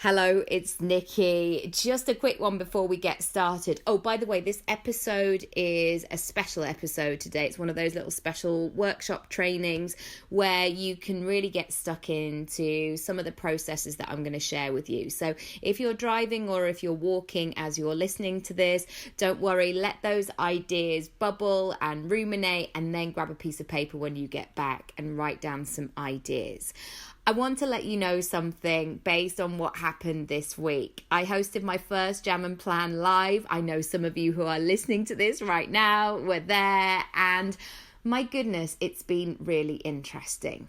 Hello, it's Nikki. Just a quick one before we get started. Oh, by the way, this episode is a special episode today. It's one of those little special workshop trainings where you can really get stuck into some of the processes that I'm going to share with you. So if you're driving or if you're walking as you're listening to this, don't worry, let those ideas bubble and ruminate, and then grab a piece of paper when you get back and write down some ideas. I want to let you know something based on what happened this week. I hosted my first Jam and Plan live. I know some of you who are listening to this right now were there, and my goodness, it's been really interesting.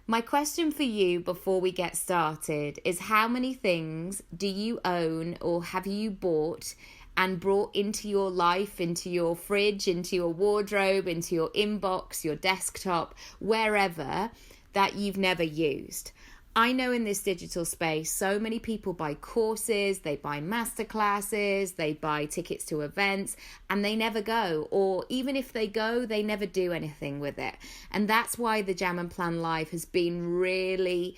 My question for you before we get started is, how many things do you own or have you bought and brought into your life, into your fridge, into your wardrobe, into your inbox, your desktop, wherever, that you've never used? I know in this digital space, so many people buy courses, they buy masterclasses, they buy tickets to events, and they never go. Or even if they go, they never do anything with it. And that's why the Jam and Plan Live has been really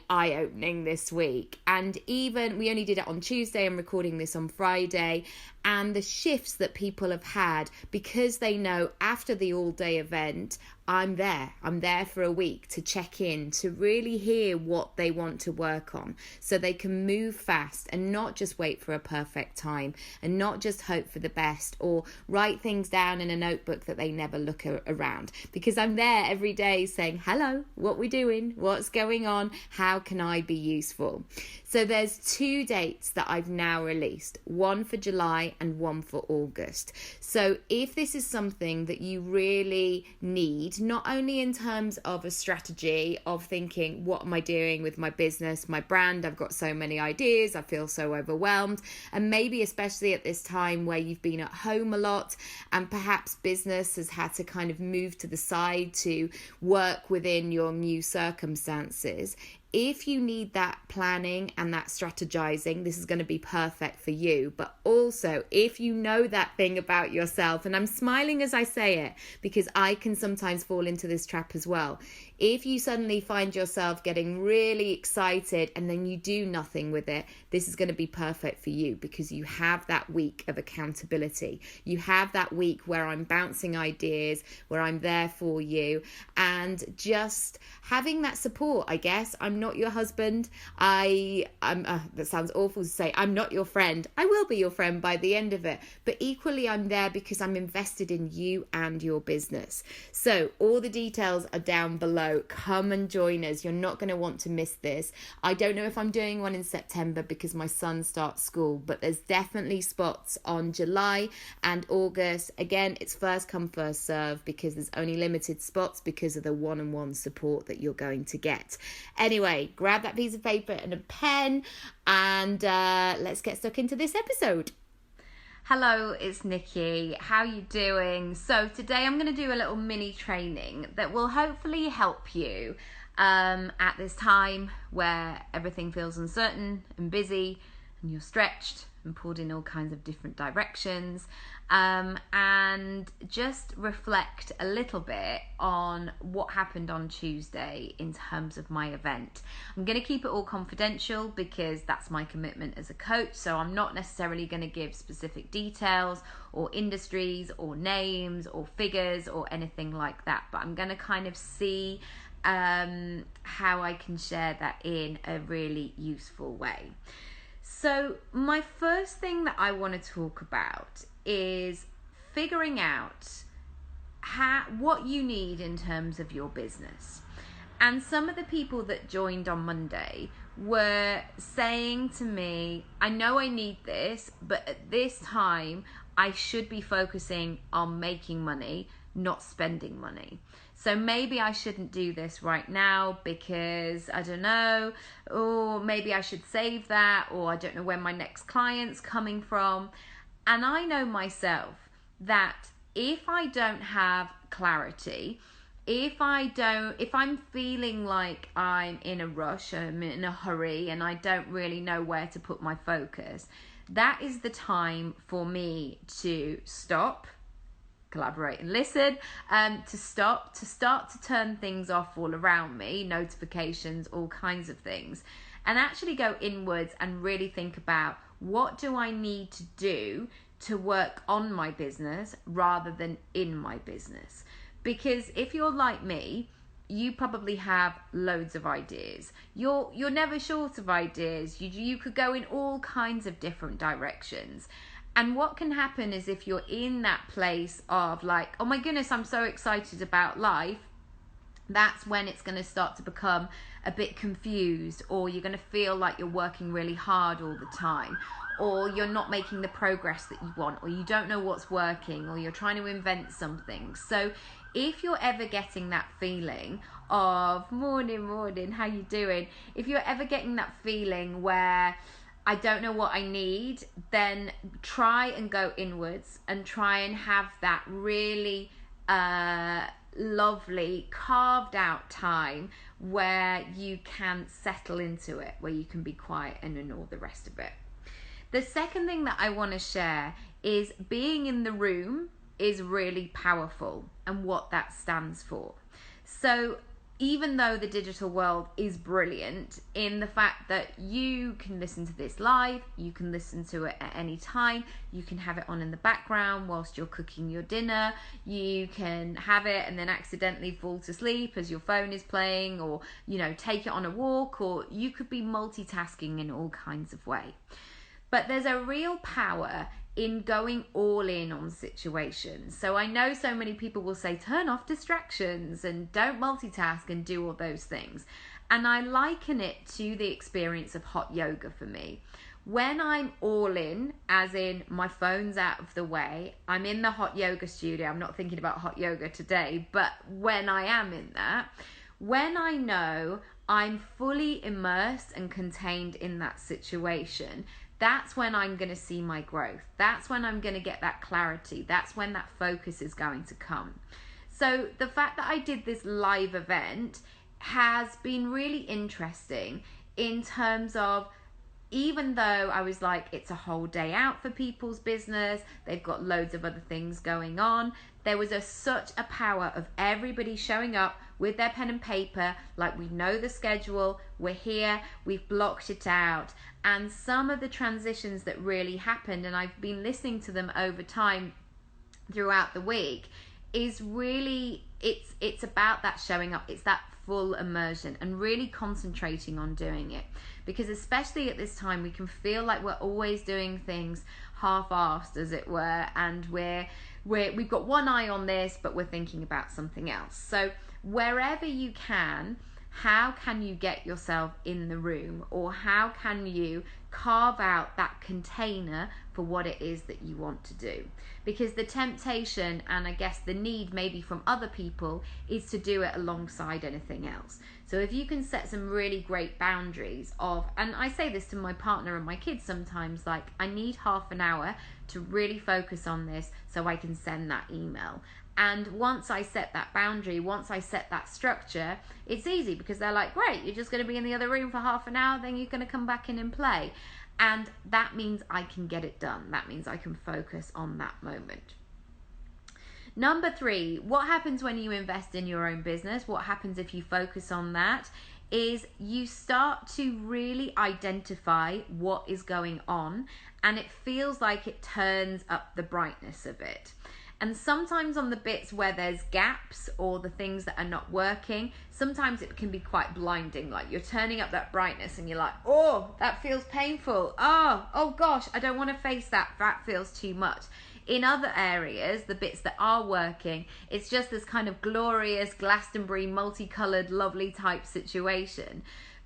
eye-opening this week. And even, we only did it on Tuesday, I'm recording this on Friday, and the shifts that people have had because they know after the all-day event, I'm there for a week to check in, to really hear what they want to work on so they can move fast and not just wait for a perfect time and not just hope for the best or write things down in a notebook that they never look around. Because I'm there every day saying, hello, what we doing? What's going on? How can I be useful? So there's 2 dates that I've now released, one for July and one for August. So if this is something that you really need, not only in terms of a strategy of thinking, what am I doing with my business, my brand? I've got so many ideas, I feel so overwhelmed. And maybe especially at this time where you've been at home a lot and perhaps business has had to kind of move to the side to work within your new circumstances. If you need that planning and that strategizing, this is going to be perfect for you. But also, if you know that thing about yourself, and I'm smiling as I say it because I can sometimes fall into this trap as well. If you suddenly find yourself getting really excited and then you do nothing with it, this is going to be perfect for you because you have that week of accountability. You have that week where I'm bouncing ideas, where I'm there for you, and just having that support, I guess. I'm not your husband. That sounds awful to say. I'm not your friend. I will be your friend by the end of it. But equally, I'm there because I'm invested in you and your business. So all the details are down below. Come and join us. You're not going to want to miss this. I don't know if I'm doing one in September because my son starts school, but there's definitely spots on July and August. Again, it's first come, first serve because there's only limited spots because of the one-on-one support that you're going to get. Anyway, grab that piece of paper and a pen and let's get stuck into this episode. Hello, it's Nikki. How you doing? So today I'm going to do a little mini training that will hopefully help you at this time where everything feels uncertain and busy and you're stretched and pulled in all kinds of different directions, and just reflect a little bit on what happened on Tuesday in terms of my event. I'm going to keep it all confidential because that's my commitment as a coach, so I'm not necessarily going to give specific details or industries or names or figures or anything like that, but I'm going to kind of see how I can share that in a really useful way. So my first thing that I want to talk about is figuring out what you need in terms of your business. And some of the people that joined on Monday were saying to me, I know I need this, but at this time I should be focusing on making money, not spending money. So maybe I shouldn't do this right now because I don't know, or maybe I should save that, or I don't know when my next client's coming from. And I know myself that if I don't have clarity, if I'm feeling like I'm in a rush, I'm in a hurry, and I don't really know where to put my focus, that is the time for me to stop, collaborate and listen, to start to turn things off all around me, notifications, all kinds of things, and actually go inwards and really think about, what do I need to do to work on my business rather than in my business? Because if you're like me, you probably have loads of ideas. You're never short of ideas. You could go in all kinds of different directions. And what can happen is, if you're in that place of like, oh my goodness, I'm so excited about life, that's when it's going to start to become a bit confused, or you're going to feel like you're working really hard all the time, or you're not making the progress that you want, or you don't know what's working, or you're trying to invent something. So if you're ever getting that feeling of morning, how you doing? If you're ever getting that feeling where I don't know what I need, then try and go inwards and try and have that really lovely carved out time where you can settle into it, where you can be quiet and all the rest of it. The second thing that I want to share is being in the room is really powerful, and what that stands for. So even though the digital world is brilliant in the fact that you can listen to this live, you can listen to it at any time, you can have it on in the background whilst you're cooking your dinner, you can have it and then accidentally fall to sleep as your phone is playing, or take it on a walk, or you could be multitasking in all kinds of ways. But there's a real power in going all in on situations. So I know so many people will say, turn off distractions and don't multitask and do all those things. And I liken it to the experience of hot yoga for me. When I'm all in, as in my phone's out of the way, I'm in the hot yoga studio. I'm not thinking about hot yoga today, but when I am in that, when I know I'm fully immersed and contained in that situation, that's when I'm going to see my growth. That's when I'm going to get that clarity. That's when that focus is going to come. So the fact that I did this live event has been really interesting in terms of, even though I was like, it's a whole day out for people's business, they've got loads of other things going on, there was such a power of everybody showing up with their pen and paper, like we know the schedule, we're here, we've blocked it out. And some of the transitions that really happened, and I've been listening to them over time throughout the week, is really, it's about that showing up, it's that full immersion and really concentrating on doing it. Because especially at this time, we can feel like we're always doing things half-assed, as it were, and we've got one eye on this, but we're thinking about something else. So wherever you can, how can you get yourself in the room, or how can you carve out that container for what it is that you want to do? Because the temptation, and I guess the need maybe from other people, is to do it alongside anything else. So if you can set some really great boundaries of, and I say this to my partner and my kids sometimes, like, I need half an hour to really focus on this so I can send that email. And once I set that boundary, once I set that structure, it's easy, because they're like, great, you're just going to be in the other room for half an hour, then you're going to come back in and play. And that means I can get it done. That means I can focus on that moment. Number 3, what happens when you invest in your own business? What happens if you focus on that? Is you start to really identify what is going on, and it feels like it turns up the brightness of it. And sometimes on the bits where there's gaps or the things that are not working, sometimes it can be quite blinding. Like, you're turning up that brightness and you're like, oh, that feels painful. Oh gosh, I don't want to face that. That feels too much. In other areas, the bits that are working, it's just this kind of glorious Glastonbury, multicolored, lovely type situation.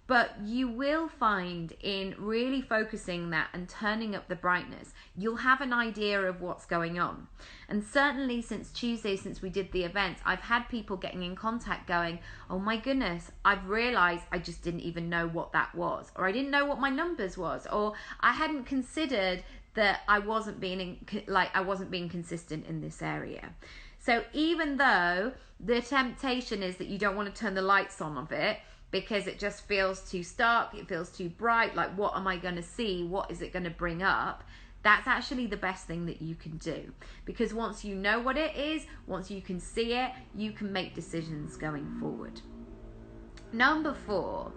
But you will find, in really focusing that and turning up the brightness, you'll have an idea of what's going on. And certainly since Tuesday, since we did the event, I've had people getting in contact going, oh my goodness, I've realized I just didn't even know what that was, or I didn't know what my numbers was, or I hadn't considered that I wasn't being consistent in this area. So even though the temptation is that you don't want to turn the lights on of it, because it just feels too stark, it feels too bright, like, what am I going to see? What is it going to bring up? That's actually the best thing that you can do. Because once you know what it is, once you can see it, you can make decisions going forward. Number 4,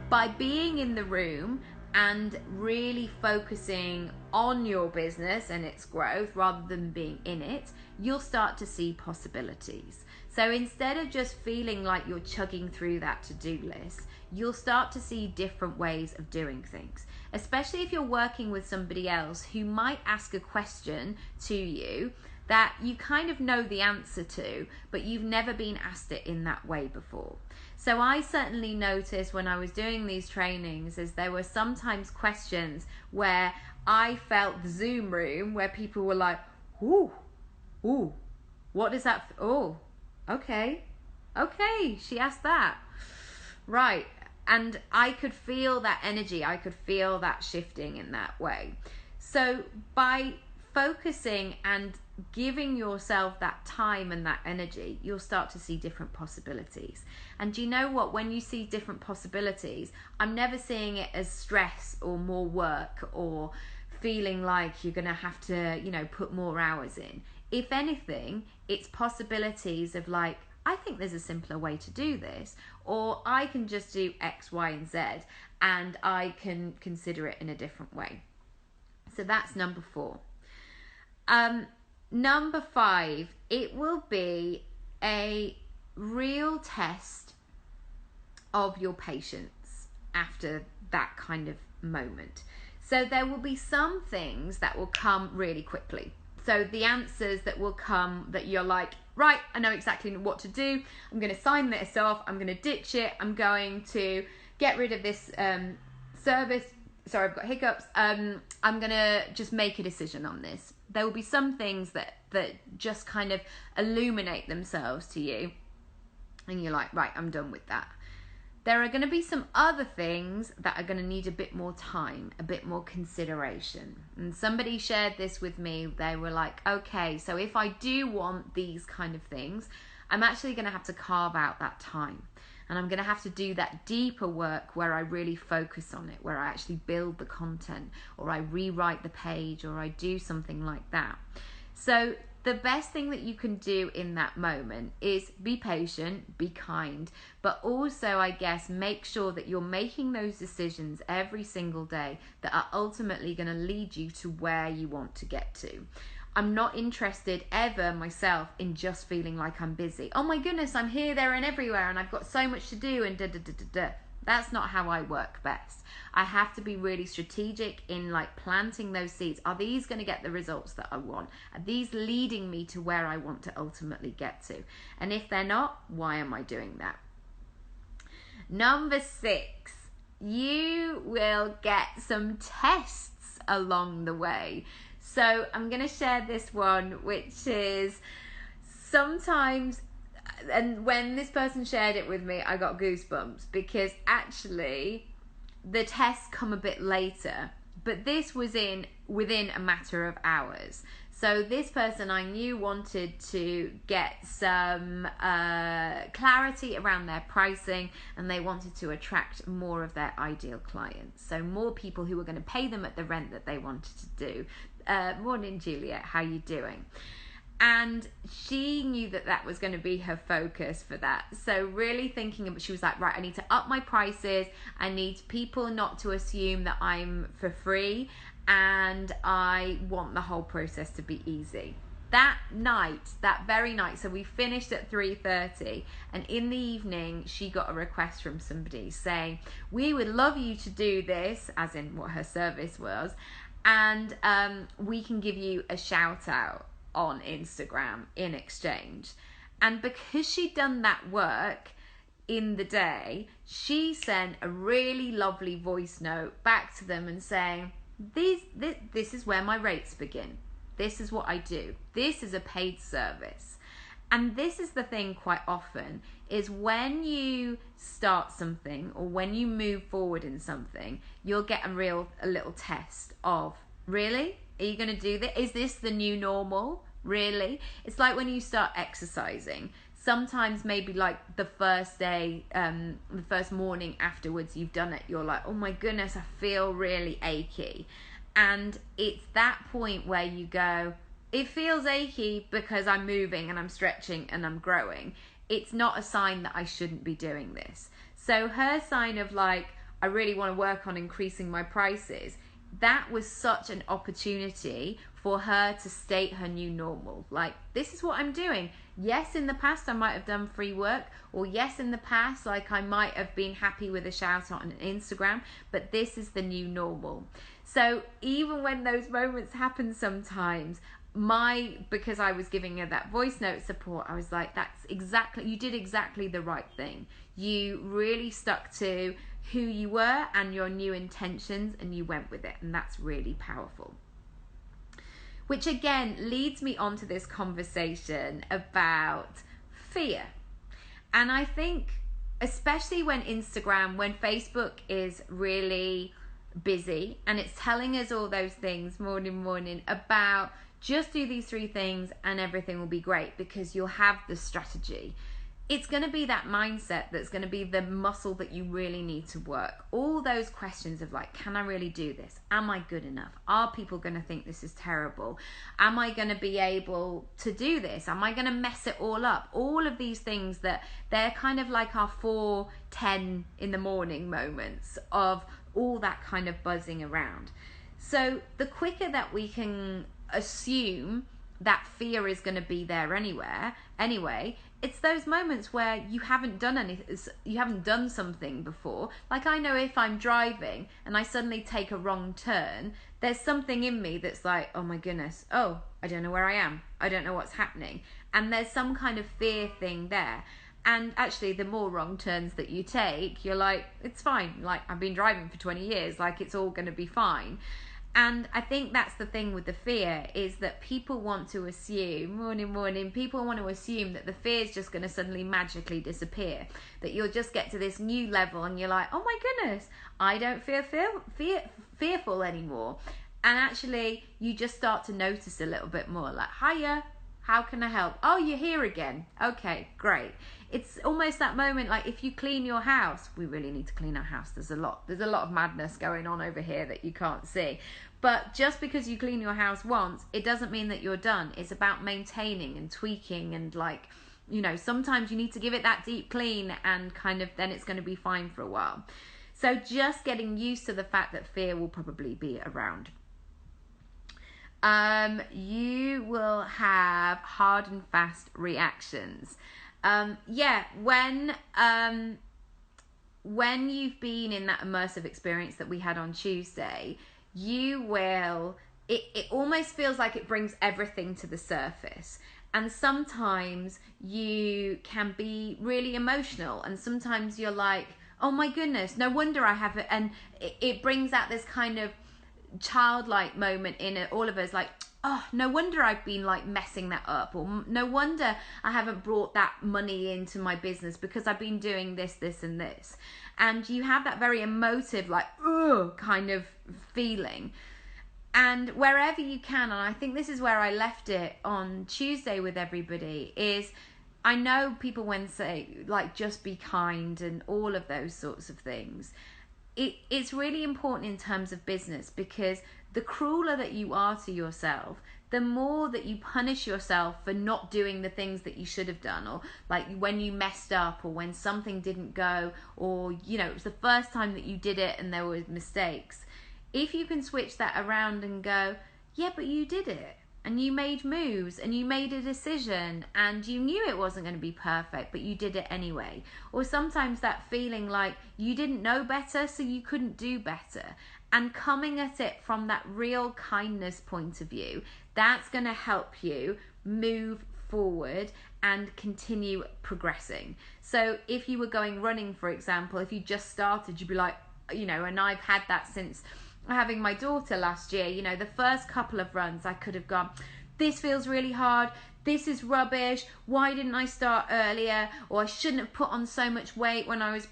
by being in the room and really focusing on your business and its growth rather than being in it, you'll start to see possibilities. So instead of just feeling like you're chugging through that to-do list, you'll start to see different ways of doing things, especially if you're working with somebody else who might ask a question to you that you kind of know the answer to, but you've never been asked it in that way before. So I certainly noticed when I was doing these trainings is there were sometimes questions where I felt the Zoom room where people were like, ooh, what does that, okay, she asked that. Right. And I could feel that energy. I could feel that shifting in that way. So by focusing and giving yourself that time and that energy, you'll start to see different possibilities. And do you know what? When you see different possibilities, I'm never seeing it as stress or more work or feeling like you're going to have to, put more hours in. If anything, it's possibilities of like, I think there's a simpler way to do this, or I can just do X, Y, and Z, and I can consider it in a different way. So that's number 4. Number 5, it will be a real test of your patience after that kind of moment. So there will be some things that will come really quickly. So the answers that will come that you're like, right, I know exactly what to do. I'm going to sign this off. I'm going to ditch it. I'm going to get rid of this service. Sorry, I've got hiccups. I'm going to just make a decision on this. There will be some things that just kind of illuminate themselves to you. And you're like, right, I'm done with that. There are going to be some other things that are going to need a bit more time, a bit more consideration. And somebody shared this with me. They were like, okay, so if I do want these kind of things, I'm actually going to have to carve out that time. And I'm going to have to do that deeper work where I really focus on it, where I actually build the content, or I rewrite the page, or I do something like that. So the best thing that you can do in that moment is be patient, be kind, but also, I guess, make sure that you're making those decisions every single day that are ultimately going to lead you to where you want to get to. I'm not interested ever myself in just feeling like I'm busy. Oh my goodness, I'm here, there, and everywhere, and I've got so much to do, and da-da-da-da-da. That's not how I work best. I have to be really strategic in like planting those seeds. Are these going to get the results that I want? Are these leading me to where I want to ultimately get to? And if they're not, why am I doing that? Number 6, you will get some tests along the way. So I'm going to share this one, which is sometimes, and when this person shared it with me, I got goosebumps because actually the tests come a bit later, but this was within a matter of hours. So this person I knew wanted to get some clarity around their pricing, and they wanted to attract more of their ideal clients. So more people who were going to pay them at the rent that they wanted to do. Morning, Juliet, how you doing? And she knew that was going to be her focus for that. So really thinking about, she was like, right, I need to up my prices. I need people not to assume that I'm for free. And I want the whole process to be easy. That very night, so we finished at 3:30, and in the evening she got a request from somebody saying, we would love you to do this, as in what her service was, and we can give you a shout out on Instagram in exchange. And because she'd done that work in the day, she sent a really lovely voice note back to them and saying, this is where my rates begin. This is what I do. This is a paid service. And this is the thing quite often, is when you start something or when you move forward in something, you'll get a little test of, really? Are you going to do this? Is this the new normal? Really? It's like when you start exercising. Sometimes maybe like the first day, the first morning afterwards you've done it, you're like, oh my goodness, I feel really achy. And it's that point where you go, it feels achy because I'm moving and I'm stretching and I'm growing. It's not a sign that I shouldn't be doing this. So her sign of like, I I really want to work on increasing my prices. That was such an opportunity for her to state her new normal. Like, this is what I'm doing. Yes, in the past I might have done free work, or yes, in the past, like, I might have been happy with a shout out on Instagram, but this is the new normal. So even when those moments happen sometimes, because I was giving her that voice note support, I was like, you did exactly the right thing. You really stuck to who you were and your new intentions, and you went with it, and that's really powerful. Which again leads me on to this conversation about fear. And I think, especially when Facebook is really busy and it's telling us all those things morning about just do these 3 things and everything will be great because you'll have the strategy. It's going to be that mindset that's going to be the muscle that you really need to work. All those questions of like, can I really do this? Am I good enough? Are people going to think this is terrible? Am I going to be able to do this? Am I going to mess it all up? All of these things that they're kind of like our 4:10 in the morning moments of all that kind of buzzing around. So the quicker that we can assume that fear is going to be there anyway, it's those moments where you haven't done something before. Like, I know if I'm driving and I suddenly take a wrong turn, there's something in me that's like, oh my goodness, oh, I don't know where I am, I don't know what's happening, and there's some kind of fear thing there. And actually, the more wrong turns that you take, you're like, it's fine, like, I've been driving for 20 years, like, it's all going to be fine. And I think that's the thing with the fear, is that people want to assume, people want to assume that the fear is just going to suddenly magically disappear. That you'll just get to this new level and you're like, oh my goodness, I don't feel fearful anymore. And actually, you just start to notice a little bit more, like, hiya, how can I help? Oh, you're here again. Okay, great. It's almost that moment, like if you clean your house, we really need to clean our house. There's a lot of madness going on over here that you can't see. But just because you clean your house once, it doesn't mean that you're done. It's about maintaining and tweaking, and like, you know, sometimes you need to give it that deep clean and kind of then it's going to be fine for a while. So just getting used to the fact that fear will probably be around. You will have hard and fast reactions. When you've been in that immersive experience that we had on Tuesday, it almost feels like it brings everything to the surface. And sometimes you can be really emotional, and sometimes you're like, oh my goodness, no wonder I have it. And it brings out this kind of childlike moment in it, all of us, like, oh, no wonder I've been like messing that up, or no wonder I haven't brought that money into my business because I've been doing this and this. And you have that very emotive, like, ugh, kind of feeling. And wherever you can, and I think this is where I left it on Tuesday with everybody, is I know people when say like just be kind and all of those sorts of things. It's really important in terms of business, because the crueler that you are to yourself, the more that you punish yourself for not doing the things that you should have done, or like when you messed up, or when something didn't go, or you know, it was the first time that you did it and there were mistakes. If you can switch that around and go, yeah, but you did it, and you made moves, and you made a decision, and you knew it wasn't going to be perfect, but you did it anyway. Or sometimes that feeling like you didn't know better, so you couldn't do better. And coming at it from that real kindness point of view, that's going to help you move forward and continue progressing. So if you were going running, for example, if you just started, you'd be like, you know, and I've had that since having my daughter last year, you know, the first couple of runs I could have gone, this feels really hard, this is rubbish, why didn't I start earlier, or I shouldn't have put on so much weight when I was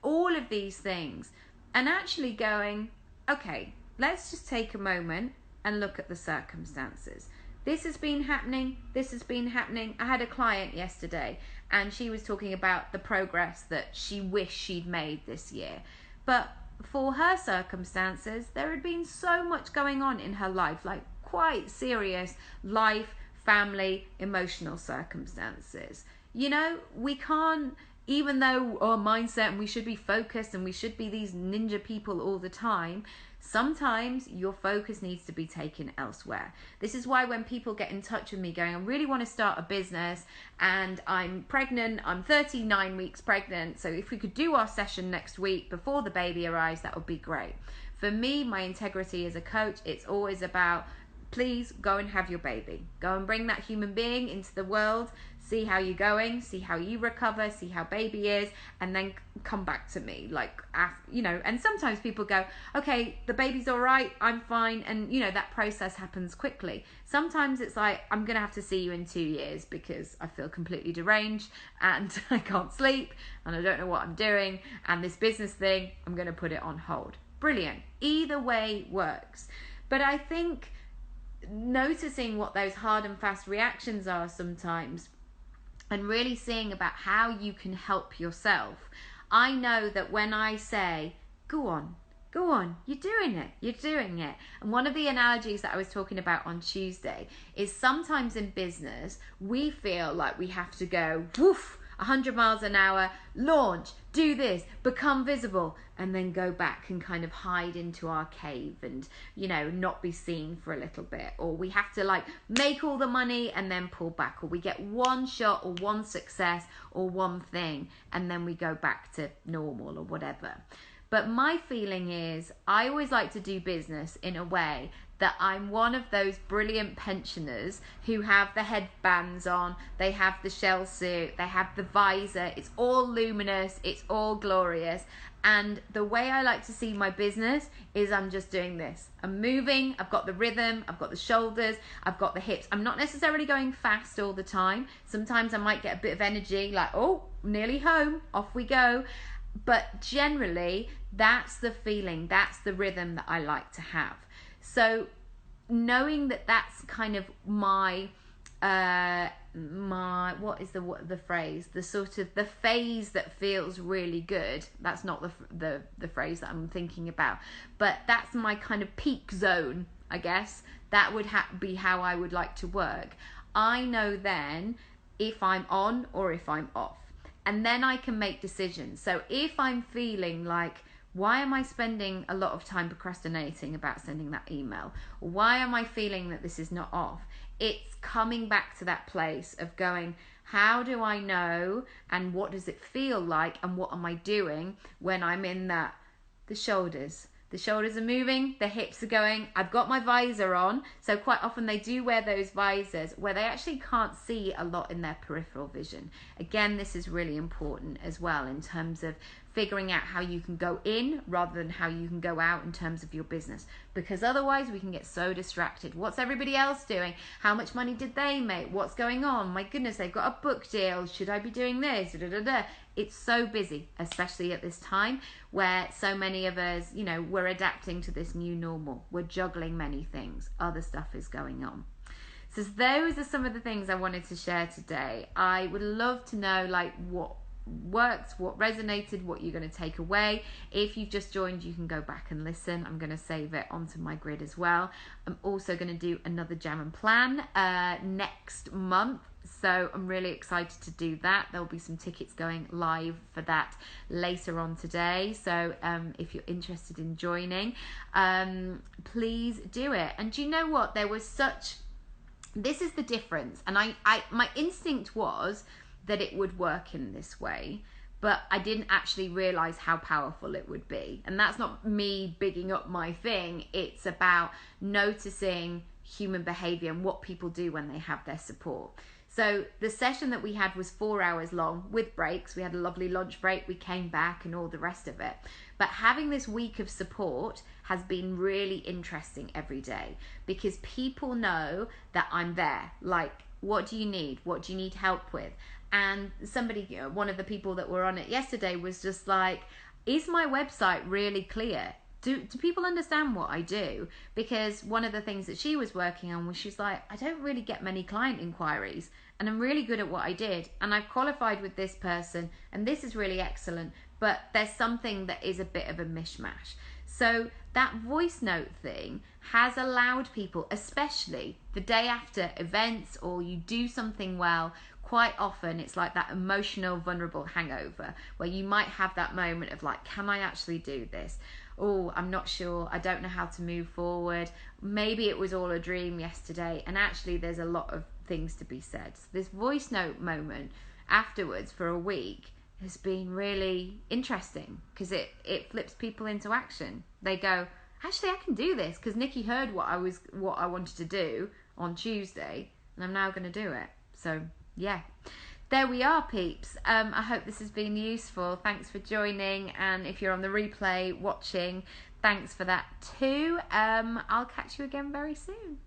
all of these things. And actually going, okay, let's just take a moment and look at the circumstances. This has been happening. I had a client yesterday and she was talking about the progress that she wished she'd made this year. But for her circumstances, there had been so much going on in her life, like quite serious life, family, emotional circumstances. You know, we can't even though our mindset and we should be focused and we should be these ninja people all the time, sometimes your focus needs to be taken elsewhere. This is why when people get in touch with me going, I really want to start a business and I'm pregnant, I'm 39 weeks pregnant, so if we could do our session next week before the baby arrives, that would be great. For me, my integrity as a coach, it's always about, please go and have your baby. Go and bring that human being into the world, see how you're going, see how you recover, see how baby is, and then come back to me. Like, you know, and sometimes people go, okay, the baby's all right, I'm fine, and, you know, that process happens quickly. Sometimes it's like, I'm going to have to see you in 2 years because I feel completely deranged and I can't sleep and I don't know what I'm doing, and this business thing, I'm going to put it on hold. Brilliant. Either way works. But I think noticing what those hard and fast reactions are sometimes and really seeing about how you can help yourself. I know that when I say, go on, you're doing it. And one of the analogies that I was talking about on Tuesday is sometimes in business, we feel like we have to go, woof, 100 miles an hour, launch, do this, become visible, and then go back and kind of hide into our cave and, you know, not be seen for a little bit. Or we have to like make all the money and then pull back, or we get one shot or one success or one thing and then we go back to normal or whatever. But my feeling is I always like to do business in a way that I'm one of those brilliant pensioners who have the headbands on, they have the shell suit, they have the visor, it's all luminous, it's all glorious. And the way I like to see my business is I'm just doing this. I'm moving, I've got the rhythm, I've got the shoulders, I've got the hips. I'm not necessarily going fast all the time. Sometimes I might get a bit of energy, like, oh, nearly home, off we go. But generally, that's the feeling, that's the rhythm that I like to have. So knowing that that's kind of my what is the phrase, the sort of the phase that feels really good, that's not the phrase that I'm thinking about, but that's my kind of peak zone, I guess. That would be how I would like to work. I know then if I'm on or if I'm off, and then I can make decisions. So if I'm feeling like, why am I spending a lot of time procrastinating about sending that email? Why am I feeling that this is not off? It's coming back to that place of going, how do I know and what does it feel like and what am I doing when I'm in that, the shoulders are moving, the hips are going, I've got my visor on. So quite often they do wear those visors where they actually can't see a lot in their peripheral vision. Again, this is really important as well in terms of figuring out how you can go in rather than how you can go out in terms of your business, because otherwise we can get so distracted. What's everybody else doing? How much money did they make? What's going on? My goodness, they've got a book deal. Should I be doing this? It's so busy, especially at this time where so many of us, you know, we're adapting to this new normal. We're juggling many things. Other stuff is going on. So those are some of the things I wanted to share today. I would love to know like what worked, what resonated, what you're going to take away. If you've just joined, you can go back and listen. I'm going to save it onto my grid as well. I'm also going to do another Jam and Plan next month, so I'm really excited to do that. There'll be some tickets going live for that later on today, so if you're interested in joining, please do it. And do you know what, this is the difference, and I my instinct was that it would work in this way, but I didn't actually realize how powerful it would be. And that's not me bigging up my thing, it's about noticing human behavior and what people do when they have their support. So the session that we had was 4 hours long with breaks. We had a lovely lunch break, we came back and all the rest of it. But having this week of support has been really interesting every day, because people know that I'm there. Like, what do you need? What do you need help with? And somebody, you know, one of the people that were on it yesterday was just like, is my website really clear? Do people understand what I do? Because one of the things that she was working on was, she's like, I don't really get many client inquiries and I'm really good at what I did and I've qualified with this person and this is really excellent, but there's something that is a bit of a mishmash. So that voice note thing has allowed people, especially the day after events or you do something well, quite often it's like that emotional, vulnerable hangover where you might have that moment of like, can I actually do this? Oh, I'm not sure. I don't know how to move forward. Maybe it was all a dream yesterday. And actually, there's a lot of things to be said. So this voice note moment afterwards for a week has been really interesting because it flips people into action. They go, actually, I can do this because Nikki heard what I wanted to do on Tuesday, and I'm now going to do it. So yeah, there we are, peeps. I hope this has been useful. Thanks for joining, and if you're on the replay watching, thanks for that too. I'll catch you again very soon.